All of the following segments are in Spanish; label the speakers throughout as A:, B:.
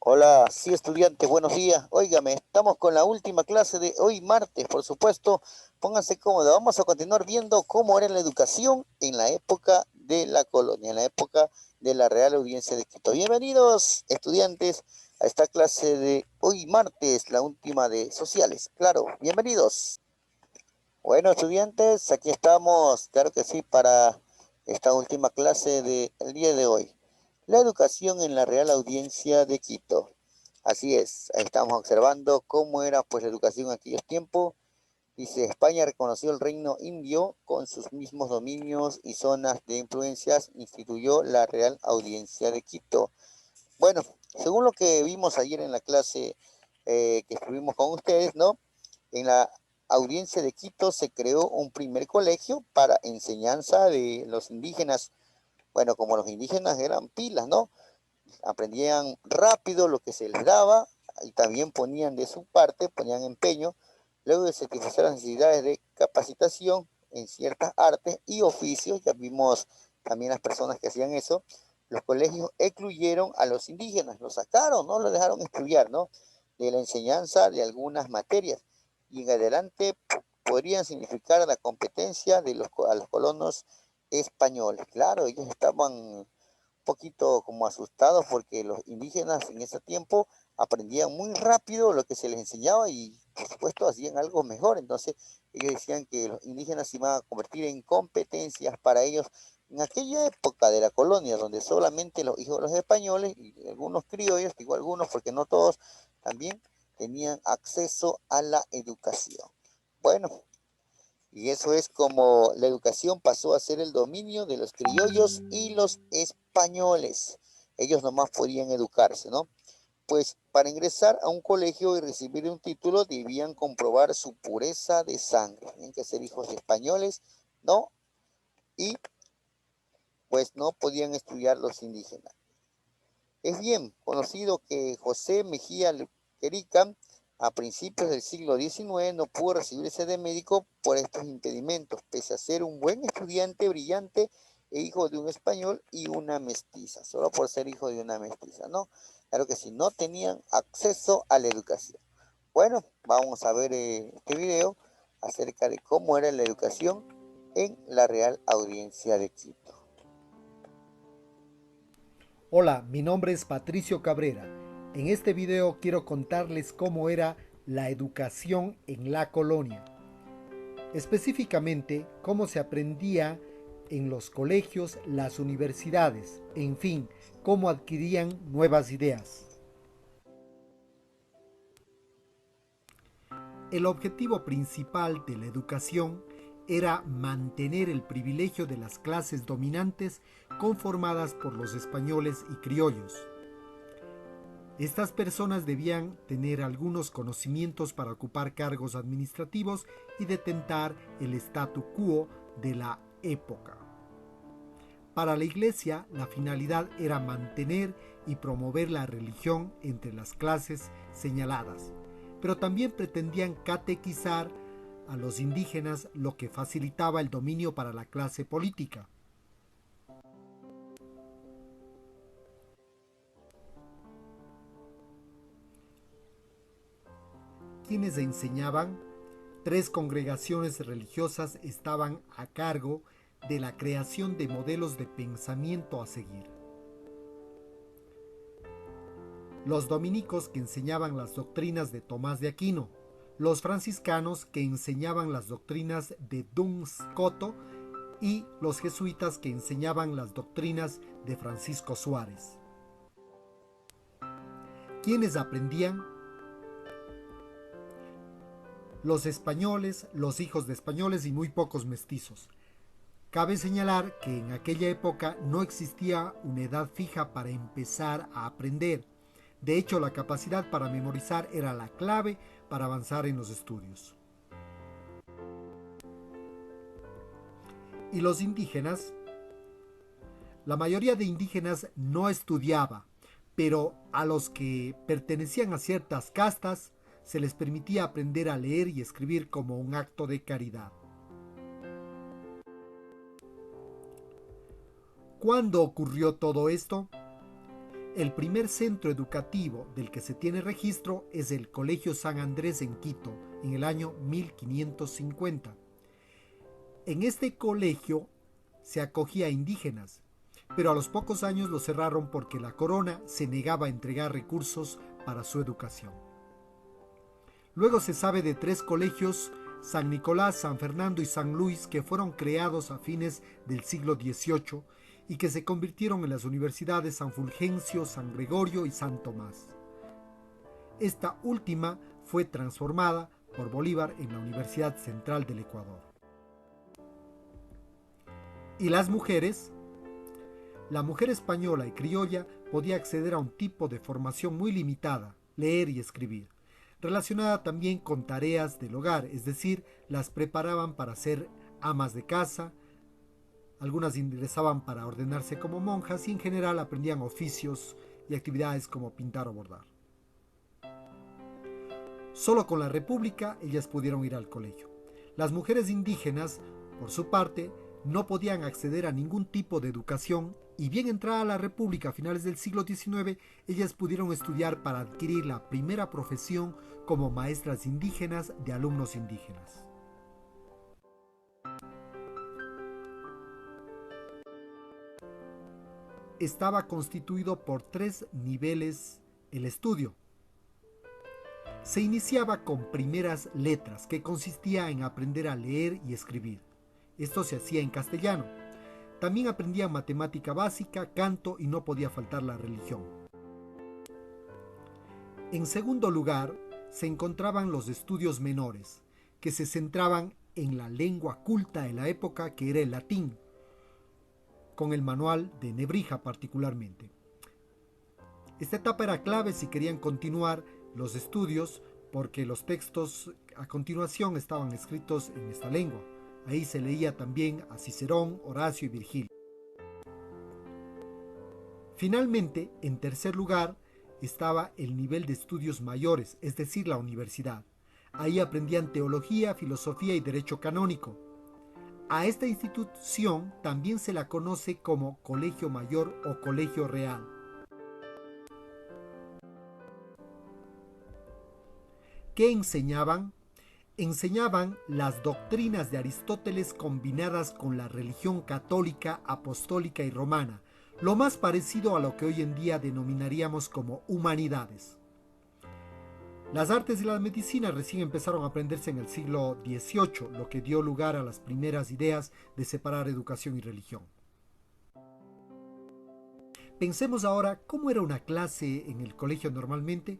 A: Hola, sí, estudiantes, buenos días. Óigame, estamos con la última clase de hoy martes, por supuesto. Pónganse cómodos. Vamos a continuar viendo cómo era la educación en la época de la colonia, en la época de la Real Audiencia de Quito. Bienvenidos, estudiantes, a esta clase de hoy martes, la última de sociales. Claro, bienvenidos. Bueno, estudiantes, aquí estamos, claro que sí, para esta última clase del día de hoy. La educación en la Real Audiencia de Quito. Así es, ahí estamos observando cómo era pues la educación en aquellos tiempos. Dice, España reconoció el reino indio con sus mismos dominios y zonas de influencias, instituyó la Real Audiencia de Quito. Bueno, según lo que vimos ayer en la clase que estuvimos con ustedes, ¿no? En la Audiencia de Quito se creó un primer colegio para enseñanza de los indígenas. Bueno, como los indígenas eran pilas, ¿no? Aprendían rápido lo que se les daba y también ponían de su parte, ponían empeño, luego de satisfacer las necesidades de capacitación en ciertas artes y oficios. Ya vimos también las personas que hacían eso. Los colegios excluyeron a los indígenas, los sacaron, no los dejaron estudiar, ¿no? De la enseñanza de algunas materias y en adelante podrían significar la competencia de a los colonos españoles. Claro, ellos estaban poquito como asustados porque los indígenas en ese tiempo aprendían muy rápido lo que se les enseñaba y por supuesto hacían algo mejor. Entonces ellos decían que los indígenas se iban a convertir en competencias para ellos en aquella época de la colonia donde solamente los hijos de los españoles y algunos criollos, digo algunos porque no todos, también tenían acceso a la educación. Bueno, y eso es como la educación pasó a ser el dominio de los criollos y los españoles. Ellos nomás podían educarse, ¿no? Pues para ingresar a un colegio y recibir un título debían comprobar su pureza de sangre. Tenían que ser hijos de españoles, ¿no? Y pues no podían estudiar los indígenas. Es bien conocido que José Mejía Lequerica, a principios del siglo XIX, no pudo recibirse de médico por estos impedimentos, pese a ser un buen estudiante brillante e hijo de un español y una mestiza, solo por ser hijo de una mestiza, ¿no? Claro que sí, no tenían acceso a la educación. Bueno, vamos a ver este video acerca de cómo era la educación en la Real Audiencia de Quito.
B: Hola, mi nombre es Patricio Cabrera. En este video quiero contarles cómo era la educación en la colonia. Específicamente, cómo se aprendía en los colegios, las universidades, en fin, cómo adquirían nuevas ideas. El objetivo principal de la educación era mantener el privilegio de las clases dominantes conformadas por los españoles y criollos. Estas personas debían tener algunos conocimientos para ocupar cargos administrativos y detentar el statu quo de la época. Para la Iglesia, la finalidad era mantener y promover la religión entre las clases señaladas, pero también pretendían catequizar a los indígenas, lo que facilitaba el dominio para la clase política. Quienes enseñaban, tres congregaciones religiosas estaban a cargo de la creación de modelos de pensamiento a seguir. Los dominicos, que enseñaban las doctrinas de Tomás de Aquino, los franciscanos, que enseñaban las doctrinas de Duns Scoto, y los jesuitas, que enseñaban las doctrinas de Francisco Suárez. ¿Quiénes aprendían? Los españoles, los hijos de españoles y muy pocos mestizos. Cabe señalar que en aquella época no existía una edad fija para empezar a aprender. De hecho, la capacidad para memorizar era la clave para avanzar en los estudios. ¿Y los indígenas? La mayoría de indígenas no estudiaba, pero a los que pertenecían a ciertas castas se les permitía aprender a leer y escribir como un acto de caridad. ¿Cuándo ocurrió todo esto? El primer centro educativo del que se tiene registro es el Colegio San Andrés en Quito, en el año 1550. En este colegio se acogía a indígenas, pero a los pocos años lo cerraron porque la corona se negaba a entregar recursos para su educación. Luego se sabe de 3 colegios, San Nicolás, San Fernando y San Luis, que fueron creados a fines del siglo XVIII y que se convirtieron en las universidades San Fulgencio, San Gregorio y San Tomás. Esta última fue transformada por Bolívar en la Universidad Central del Ecuador. ¿Y las mujeres? La mujer española y criolla podía acceder a un tipo de formación muy limitada, leer y escribir, relacionada también con tareas del hogar, es decir, las preparaban para ser amas de casa, algunas ingresaban para ordenarse como monjas y en general aprendían oficios y actividades como pintar o bordar. Solo con la República ellas pudieron ir al colegio. Las mujeres indígenas, por su parte, no podían acceder a ningún tipo de educación y bien entrada la República a finales del siglo XIX, ellas pudieron estudiar para adquirir la primera profesión como maestras indígenas de alumnos indígenas. Estaba constituido por 3 niveles el estudio. Se iniciaba con primeras letras, que consistía en aprender a leer y escribir. Esto se hacía en castellano. También aprendían matemática básica, canto y no podía faltar la religión. En segundo lugar, se encontraban los estudios menores, que se centraban en la lengua culta de la época, que era el latín, con el manual de Nebrija particularmente. Esta etapa era clave si querían continuar los estudios, porque los textos a continuación estaban escritos en esta lengua. Ahí se leía también a Cicerón, Horacio y Virgilio. Finalmente, en tercer lugar, estaba el nivel de estudios mayores, es decir, la universidad. Ahí aprendían teología, filosofía y derecho canónico. A esta institución también se la conoce como Colegio Mayor o Colegio Real. ¿Qué enseñaban? Enseñaban las doctrinas de Aristóteles combinadas con la religión católica, apostólica y romana, lo más parecido a lo que hoy en día denominaríamos como humanidades. Las artes y la medicina recién empezaron a aprenderse en el siglo XVIII, lo que dio lugar a las primeras ideas de separar educación y religión. Pensemos ahora cómo era una clase en el colegio normalmente.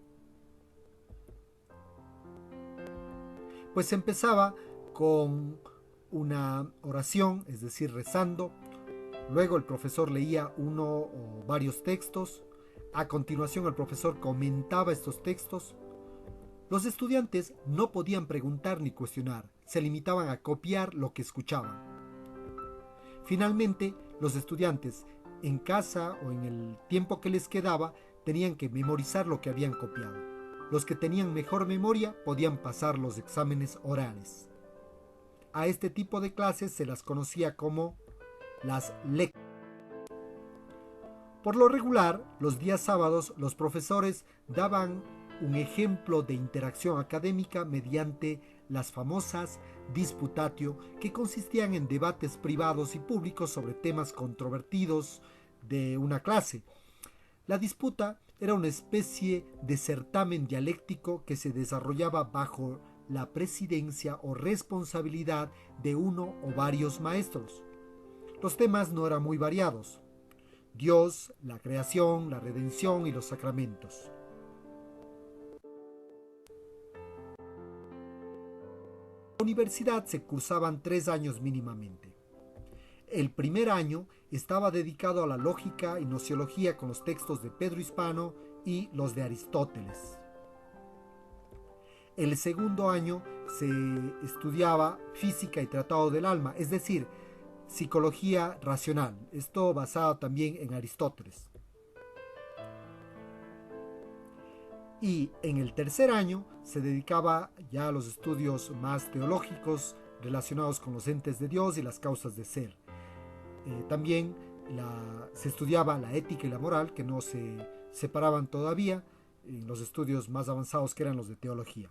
B: Pues empezaba con una oración, es decir, rezando. Luego el profesor leía uno o varios textos. A continuación el profesor comentaba estos textos. Los estudiantes no podían preguntar ni cuestionar, se limitaban a copiar lo que escuchaban. Finalmente, los estudiantes, en casa o en el tiempo que les quedaba, tenían que memorizar lo que habían copiado. Los que tenían mejor memoria podían pasar los exámenes orales. A este tipo de clases se las conocía como las lecciones. Por lo regular, los días sábados, los profesores daban un ejemplo de interacción académica mediante las famosas disputatio, que consistían en debates privados y públicos sobre temas controvertidos de una clase. La disputa era una especie de certamen dialéctico que se desarrollaba bajo la presidencia o responsabilidad de uno o varios maestros. Los temas no eran muy variados: Dios, la creación, la redención y los sacramentos. En la universidad se cursaban 3 años mínimamente. El primer año estaba dedicado a la lógica y nociología con los textos de Pedro Hispano y los de Aristóteles. El segundo año se estudiaba física y tratado del alma, es decir, psicología racional, esto basado también en Aristóteles. Y en el tercer año se dedicaba ya a los estudios más teológicos relacionados con los entes de Dios y las causas de ser. También se estudiaba la ética y la moral, que no se separaban todavía en los estudios más avanzados que eran los de teología.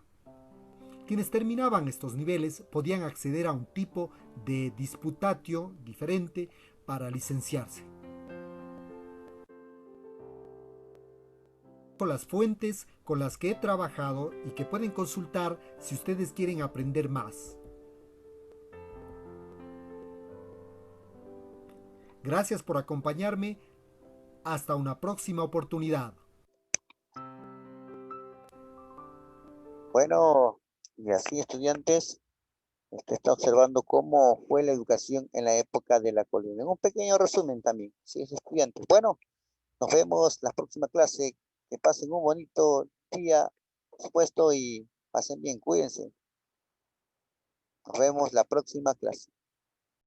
B: Quienes terminaban estos niveles podían acceder a un tipo de disputatio diferente para licenciarse. Las fuentes con las que he trabajado y que pueden consultar si ustedes quieren aprender más. Gracias por acompañarme. Hasta una próxima oportunidad.
A: Bueno, y así estudiantes, usted está observando cómo fue la educación en la época de la colonia. Un pequeño resumen también, si es estudiantes. Bueno, nos vemos la próxima clase. Que pasen un bonito día, por supuesto, y pasen bien, cuídense. Nos vemos la próxima clase.